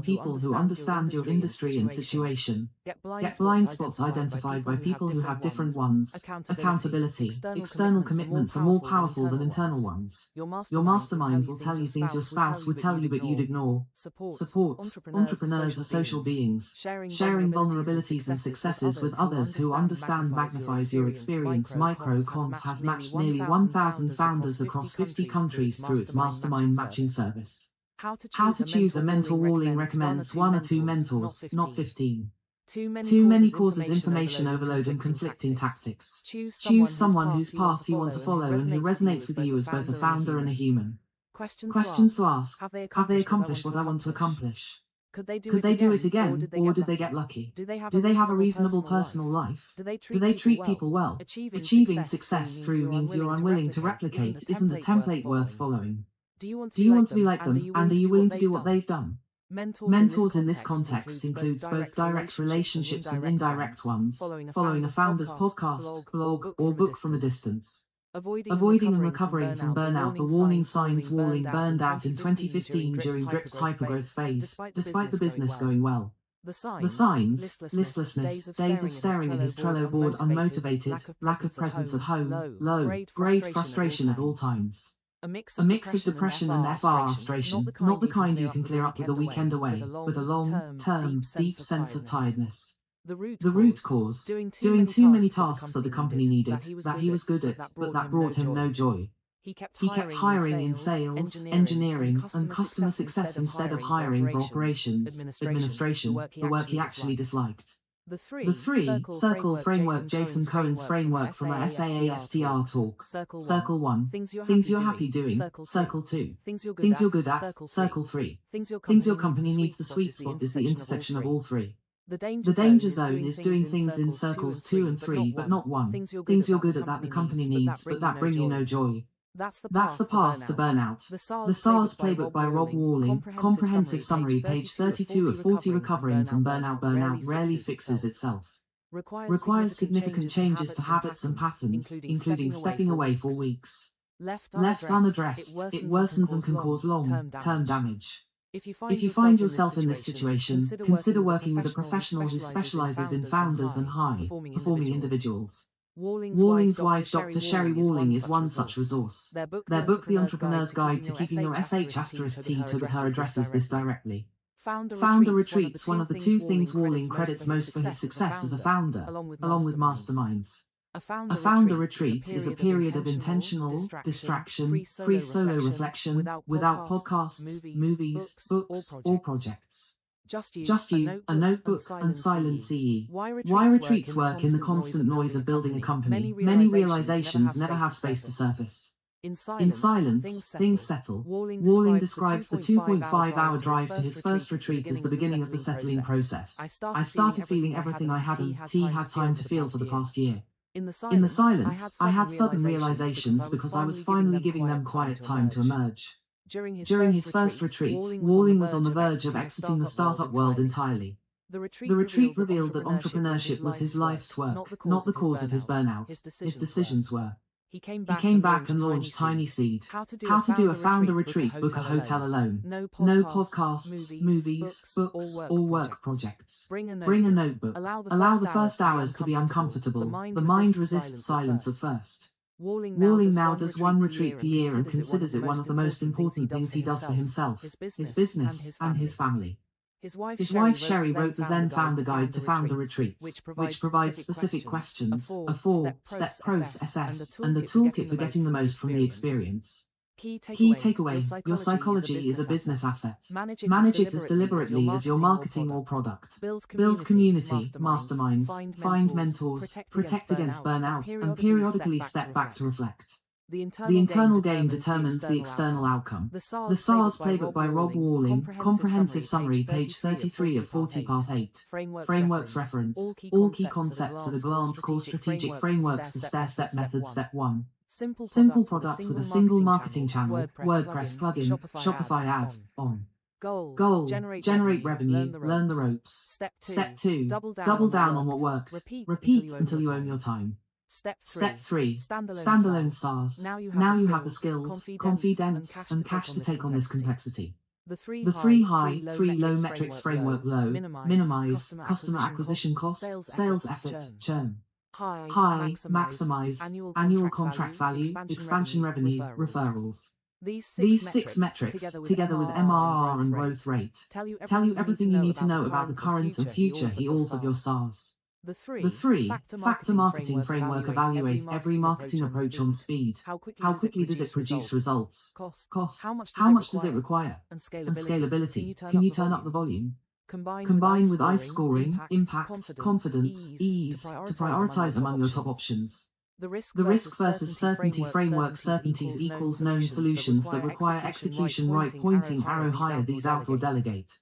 from people who understand your industry and situation. Get blind spots identified by people who have different ones. Accountability. External commitments are more powerful than internal ones. Your mastermind will tell you things your spouse would tell you but you'd ignore. Support. Entrepreneurs are social beings. Sharing vulnerabilities and successes with others who understand magnifies your experience. MicroConf has matched nearly 1,000 founders across 50 countries through its mastermind matching service. How to choose a mentor. Walling recommends 1 or 2 mentors, not 15. Too many causes information overload and conflicting tactics. Choose someone whose path you want to follow and who resonates with you as both a founder and a human. Questions to ask. Have they accomplished what I want to accomplish? Could they do it again, or did they get lucky? Do they have a reasonable personal life? Do they treat people well? Achieving success through means you're unwilling to replicate isn't a template worth following. Do you want to be like them, and are you willing to do what they've done? Mentors in this context includes both direct relationships and indirect ones, following a founder's podcast, blog, or book from a distance. Avoiding and recovering from burnout. The warning signs. Walling burned out in 2015 during Drip's hypergrowth phase, despite the business going well. The signs: listlessness, days of staring at his Trello board, unmotivated, lack of presence at home, low grade frustration at all times. A mix of depression and frustration, not the kind you can clear up with a weekend away, with a long-term, deep sense of tiredness. The root cause: doing too many tasks that the company needed, that he was good at, but that brought him no joy. He kept hiring in sales, engineering, and customer success instead of hiring for operations, administration, the work he actually disliked. The 3 Circle framework. Jason Cohen's framework from a SAASTR talk. Circle 1. Things you're happy doing. Circle 2. Things you're good at. Circle 3. Things your company needs. The sweet spot is the intersection of all 3. The danger zone is doing things in circles 2 and 3 but not 1. Things you're good at that the company needs but that bring you no joy. That's the path to burnout. The SARS Playbook by Rob Walling. Comprehensive summary. Page 32 of 40. Recovering from burnout. Burnout rarely fixes itself. Requires significant changes to habits and patterns, including stepping away for weeks. Left unaddressed, it worsens and can cause long-term damage. If you find yourself in this situation, consider working with a professional who specializes in founders and high-performing individuals. Walling's wife, Dr. Sherry Walling, is one such resource. Their book, The Entrepreneur's Guide to Keeping Your SH*T, to her addresses this directly. Founder retreats, one of the 2 things Walling credits most for his success as a founder, along with masterminds. A founder retreat is a period of intentional, distraction-free solo reflection, without podcasts, movies, books, or projects. Just you, a notebook, and silent CE. Why retreats work in the constant noise of building a company. Many realizations never have space to surface. In silence, things settle. Walling describes the 2.5-hour drive to his first retreat as the beginning of the settling process. I started feeling everything I hadn't had time to feel for the past year. In the silence, I had sudden realizations because I was finally giving them quiet time to emerge. During his first retreat, Walling was on the verge of exiting the startup world entirely. The retreat revealed that entrepreneurship was his life's work, not the cause of his burnout. His decisions were. He came back and launched Tiny Seed. How to do a founder retreat. Book a hotel alone. No podcasts, movies, books, or work projects. Bring a notebook. Allow the first hours to be uncomfortable. The mind resists silence at first. Walling now does 1 retreat per year and considers it one of the most important things he does for himself, his business, and his family. His wife Sherry wrote the Zen Founder Guide to Founder Retreats, which provides specific questions, a 4-step process, and a toolkit for getting the most from the experience. Key takeaway: your psychology is a business asset. Manage it as deliberately as your marketing or product. Build community, masterminds, find mentors, protect against burnout, and periodically step back to reflect. The internal game determines the external outcome. The SARS Playbook by Rob Walling. Comprehensive summary. Page 33 of 40. Part 8. Frameworks reference. All key concepts at a glance. Core strategic frameworks. The stair-step method. Step 1. Simple product with a single marketing channel. WordPress plugin. Shopify ad. On. Goal. Generate revenue. Learn the ropes. Step 2. Double down on what worked. Repeat until you own your time. Step 3. Standalone SaaS. Now you have the skills, confidence, and cash to take on this complexity. The 3 high, 3 low metrics framework: low, minimize, customer acquisition costs, sales effort, churn. High, maximize, annual contract value, expansion revenue, referrals. These 6 metrics, together with MRR and growth rate, tell you everything you need to know about the current and future health of your SaaS. The 3 factor marketing framework evaluates every marketing approach on speed. How quickly does it produce results? Cost. How much does it require? And scalability. Can you turn up the volume? Combine with ICE scoring, impact, confidence, ease, to prioritize among your top options. The risk versus certainty framework: certainties equals known solutions that require execution right pointing arrow higher these out or delegate.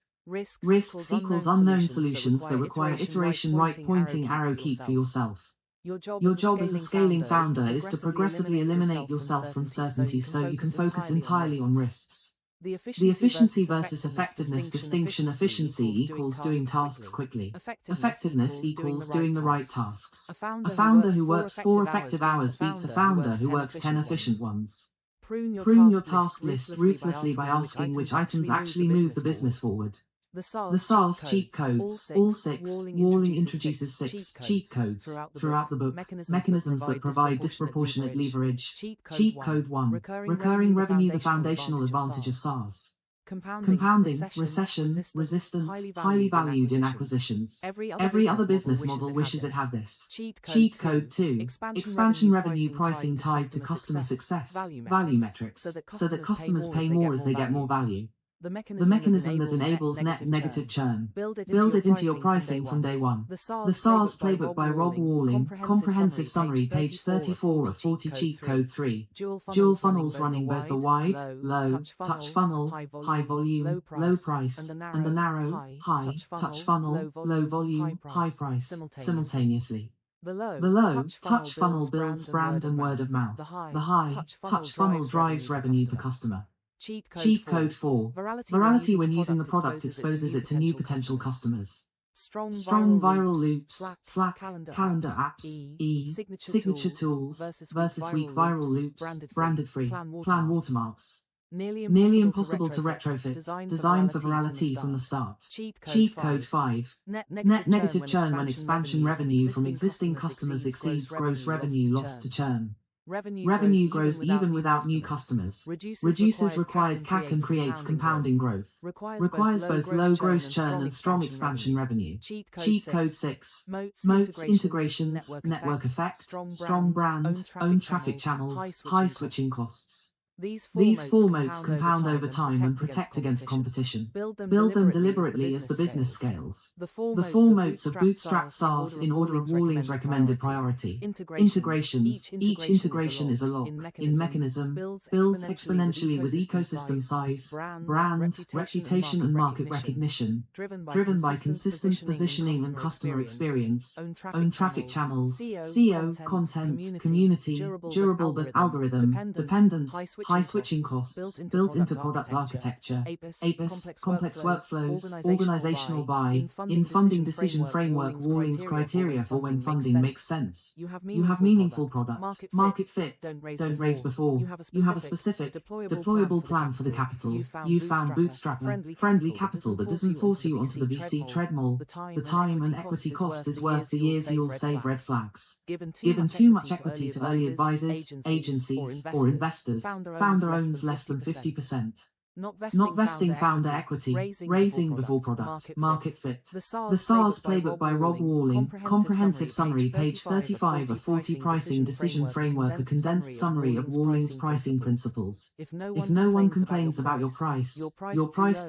Risks equals unknown solutions that require iteration right pointing arrow keep for yourself. Your job as a scaling founder is to progressively eliminate yourself from certainty so you can focus entirely on risks. The efficiency versus effectiveness distinction: efficiency equals doing tasks quickly. Effectiveness equals doing the right tasks. A founder who works 4 effective hours beats a founder who works 10 efficient ones. Prune your task list ruthlessly by asking which items actually move the business forward. The SaaS cheat codes, all 6, Walling introduces 6 cheat codes throughout the book, mechanisms that provide disproportionate leverage. Cheat code 1, recurring revenue, the foundational advantage of SaaS. Compounding, recession, resistant, highly valued in acquisitions. Every other business model wishes it had this. Cheat code 2, expansion revenue, pricing tied to customer success, value metrics, so that customers pay more as they get more value. The mechanism that enables net negative churn. Build it into your pricing from day one. The SaaS Playbook by Rob Walling, comprehensive summary, page 34 of 40. Cheat code 3. Dual funnels running both a wide, low, touch funnel, high volume, low price, and a narrow, high, touch funnel, low volume, high price, simultaneously. The low, touch funnel builds brand and word of mouth. The high, touch funnel drives revenue per customer. Cheat code 4. Virality when using the product exposes it to new potential customers. Strong viral loops, Slack, calendar apps, signature tools, versus weak viral loops, branded free, plan watermarks. Nearly impossible to retrofit, designed for virality from the start. Cheat code 5. Net negative churn when expansion revenue from existing customers exceeds gross revenue lost to churn. Revenue grows even without new customers, reduces required CAC and creates compounding growth. Requires both low gross churn and strong expansion revenue. Cheat code 6. Moats, integrations, network effect, strong brand, own traffic channels, high switching costs. These 4 moats compound over time and protect against competition. Build them deliberately as the business scales. The 4 moats of bootstrap SaaS in order of Walling's recommended priority. Integrations. Each integration is a lock in mechanism, builds exponentially with ecosystem size, brand, reputation and market recognition, driven by consistent positioning and customer experience, own traffic channels, SEO, content, community, durable but algorithm dependent, high switching costs, built into product architecture, APIS, complex workflows, organizational buy, in funding decision framework. Walling's criteria for when funding makes sense. You have meaningful product, market fit, don't raise before, you have a specific, deployable plan for the capital, you found bootstrapper, friendly capital that doesn't force you onto the VC treadmill, the time and equity cost is worth the years you'll save. Red flags. Given too much equity to early advisors, agencies, or investors, founder owns less than 50%. Not vesting founder equity, raising before product, market fit. The SaaS Playbook by Rob Walling, comprehensive summary, page 35 of 40. Pricing decision framework, a condensed summary of Walling's pricing principles. If no one complains about your price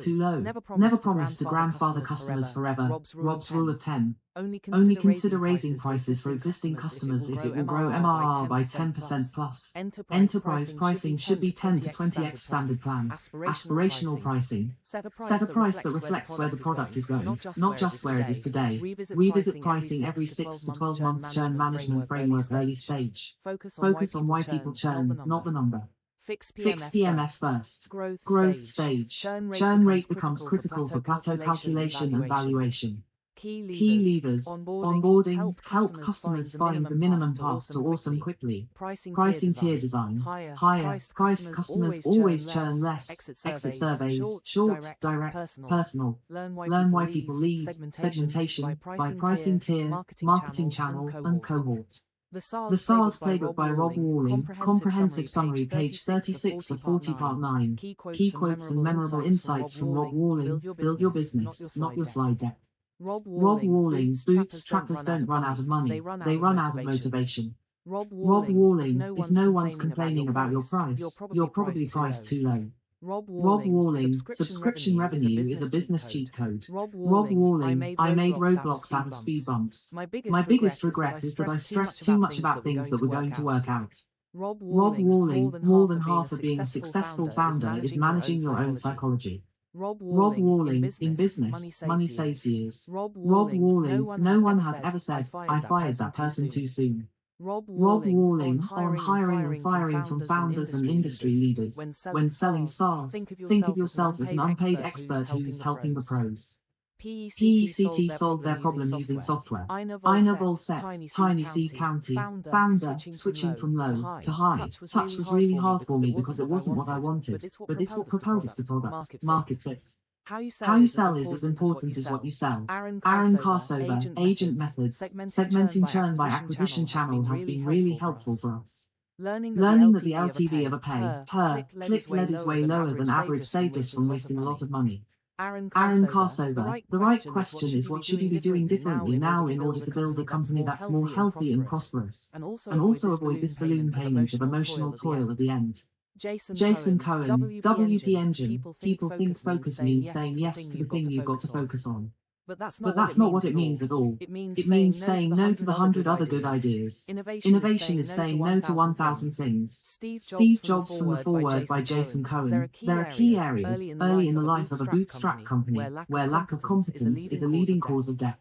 too low. Never promise to grandfather customers forever. Rob's rule of 10. Only consider raising prices for existing customers if it will grow MRR by 10% plus. Enterprise pricing should be 10 to 20x standard plan. Aspirational pricing. Set a price that reflects where the product is going, not just where it is today. Revisit pricing every 6 to 12 months. Churn management framework, early stage. Focus on why people churn, not the number. Fix PMF first. Growth stage. Churn rate becomes critical for plateau calculation and valuation. Key levers, onboarding, help customers find the minimum path to awesome quickly. Pricing tier design, higher price customers always churn less. Exit surveys, short, direct, personal. Learn why people leave. Segmentation by pricing tier, marketing channel, and cohort. The SARS Playbook by Rob Walling, comprehensive summary, page 36 of 40 part 9. Key quotes and memorable insights from Rob Walling. Build your business, not your slide deck. Rob Walling, bootstrappers don't run out of money, they run out of motivation. Rob Walling, if no one's complaining about your price, you're probably priced too low. Rob Walling, subscription revenue is a business cheat code. Rob Walling, I made roadblocks out of speed bumps. My biggest regret is that I stressed too much about things that were going to work out. Rob Walling, more than half of being a successful founder is managing your own psychology. Rob Walling, in business, money saves years. Rob Walling, no one has ever said, I fired that person too soon. Rob Walling, on hiring and firing from founders and industry leaders. When selling SaaS, think of yourself as an unpaid expert who's helping the pros. PECT solved their problem using software. Ina Volset, Tiny Seed County, founder, switching from low to high. Touch was really hard for me because it wasn't what I wanted, but it's what propelled us to product, market fit. How you sell is as important as what you sell. Aaron Carsover, Agent Methods, segmenting churn by acquisition channel has been really helpful for us. Learning that the LTV of a pay per click lead is way lower than average saved us from wasting a lot of money. Aaron Carsover, the right question is what should you be doing differently now in order to build a company that's more healthy and prosperous, and also avoid this balloon payment of emotional toil at the end. Jason Cohen, WP Engine, people think focus means saying yes to the thing you've got to focus on. But that's not what it means at all. It means saying no to the 100 other good ideas. Innovation is saying no to 1,000 things. Steve Jobs from the Foreword by Jason Cohen. There are key areas early in the life of a bootstrap company where lack of competence is a leading cause of death.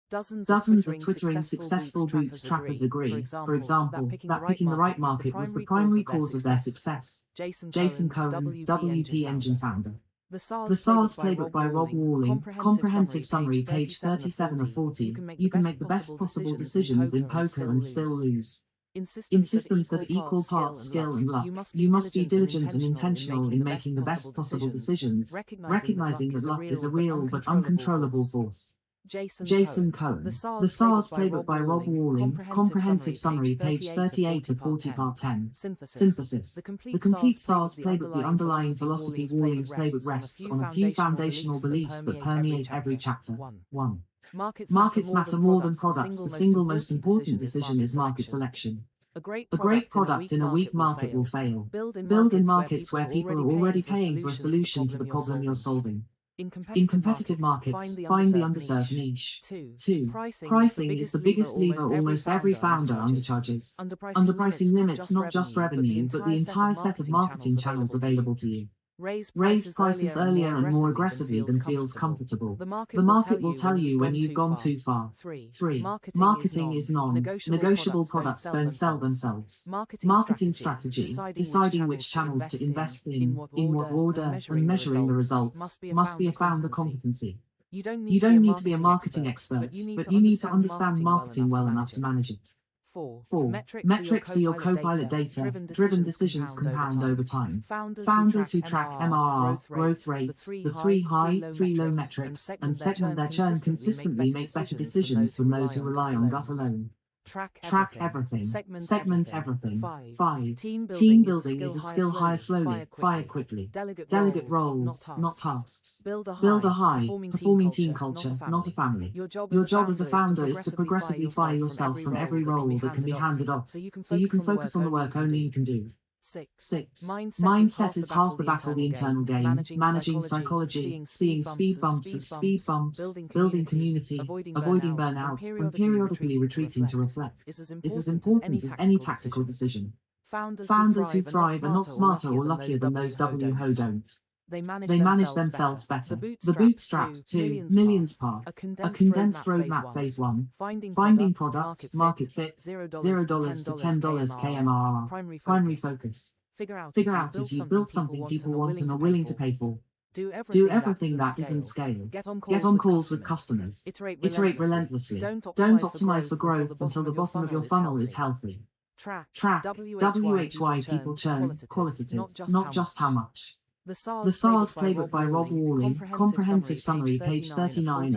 Dozens of twittering successful bootstrappers agree, for example, that picking the right market was the primary cause of their success. Jason Cohen, WP Engine founder. The SaaS Playbook by Rob Walling, comprehensive summary, page 37 of 40. You can make the best possible decisions in poker and still lose. In systems that equal parts skill and luck, you must be diligent and intentional in making the best possible decisions, recognizing that luck is a real but uncontrollable force. Jason Cohen. The SaaS Playbook by Rob Walling, comprehensive summary, page 38 of 40 part 10. Synthesis. The complete SaaS Playbook. The underlying philosophy Walling's playbook rests on a few foundational beliefs that permeate every chapter. 1. Markets matter more than products. The single most important decision is market selection. A great product in a weak market will fail. Build in markets where people are already paying for a solution to the problem you're solving. In competitive markets, find the underserved niche. 2. Pricing is the biggest lever almost every founder undercharges. Underpricing limits not just revenue but the entire set of marketing channels available to you. Raise prices earlier and more aggressively than feels comfortable. The market will tell you when you've gone too far. 3. Marketing is non-negotiable. Products don't sell themselves. Marketing strategy, deciding which channels to invest in what order, and measuring the results, must be a founder competency. You don't need to be a marketing expert, but you need to understand marketing well enough to manage it. 4. Metrics are your co-pilot data. Driven decisions compound over time. Founders who track MRR, growth rate, the 3 high, 3 low metrics, and segment their churn consistently make better decisions than those who rely on gut alone. Track everything. Segment everything. 5. Team building is a skill. Hire slowly, fire quickly. Delegate roles, not tasks. Build a high-performing team culture, not a family. Your job as a founder is to progressively fire yourself from every role that can be handed off, so you can focus on the work only you can do. 6. Mindset is half the battle. The internal game, managing psychology, seeing speed bumps as speed bumps, building community, avoiding burnout, and periodically retreating to reflect is as important as any tactical decision. Founders who thrive are not smarter or luckier than those who don't. They manage themselves better. The Bootstrap 2, Millions Path, a condensed roadmap. Phase 1, finding product, market fit, $0 to $10 KMRR, primary focus. Figure out if you built something people want and are willing to pay for. Do everything that isn't scale. Get on calls with customers. Iterate relentlessly. Don't optimize for growth until the bottom of your funnel is healthy. Track WHY people churn, qualitative, not just how much. The SaaS Playbook by Rob Worley, comprehensive summary, page 39.